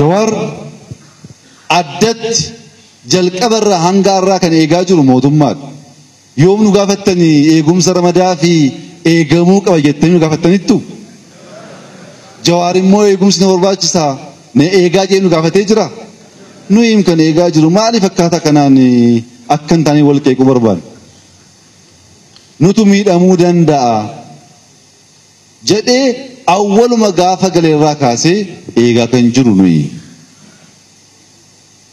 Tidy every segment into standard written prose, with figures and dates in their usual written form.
Jawar addat jalqabarra hangaarraa kan eegaa jiru mootummaadha. Yoom nu gaafattanii eegumsa ramadaa fi eegamuu qaba jettanii nu gaafattanittu? Jawar immoo eegumsi nu barbaachisaa na eegaa jee nu gaafatee jira? Nu him kan eegaa jiru maaliif akkaataa kanaan akkan taanii wal qeequu barbaadu? Nutu miidhamuu danda'a jedhee awwaluma gaafa galeerraa kaasee eegaa kan jiru nuyi.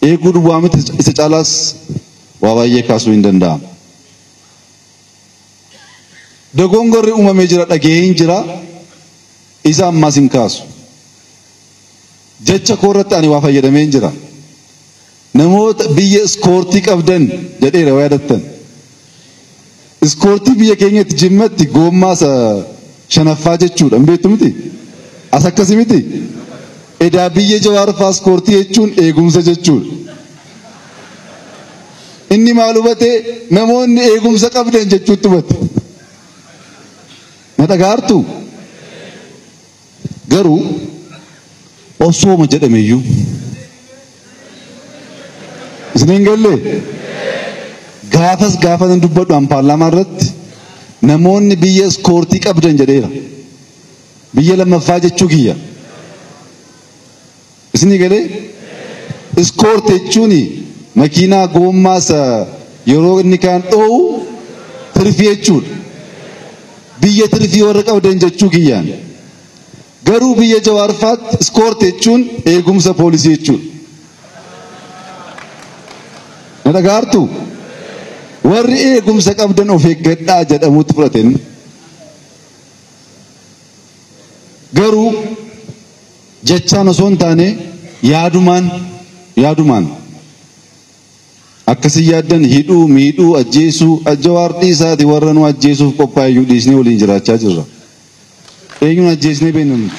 Eeguu duwwaa miti isa caalaas waa baay'ee kaasuu hin danda'amu. Dogongorri uumamee jira dhageen jira isa ammaas hin kaasu. Jecha koorratti ani waa fayyadameen jira. Namoota biyya iskoortii qabdan jedheera waa yaadattan. Iskoortii biyya keenyatti jimmatti goommaa shanaffaa jechuudha. Mbeektu miti? As akkasii miti? Edaa biyya Jawaar faa iskoortii jechuun eegumsa jechuudha. Inni maal hubate namoonni eegumsa qabdan jechuutti hubate. Na dhagaartu? Garuu osooma jedhameyyuu isin hin galle gaafas gaafa nan dubbadhu an paarlaamaa irratti namoonni biyya iskoortii qabdan jedheera. Biyya lammaffaa jechuu kiyya. Isin galee iskoortii jechuun makiinaa goommaas yeroo inni kaan dho'u tirfii jechuudha. Biyya tirfii warra qabdan jechuu kiyyaan. Garuu biyya Jawaar faatti iskoortii jechuun eegumsa poolisii jechuudha. Na dhagaartu? Warri eegumsa qabdan of eeggadhaa jedhamuutti fudhaten. Garuu jechaan osoo hin taane yaadumaan akkasii yaaddan hidhuu miidhuu ajjeesuu Jawaar dhiisaati warra nu ajjeesuuf qophaa'eyyuu dhiisnee waliin jiraachaa jirra. Eenyuun ajjeesnee beeknu?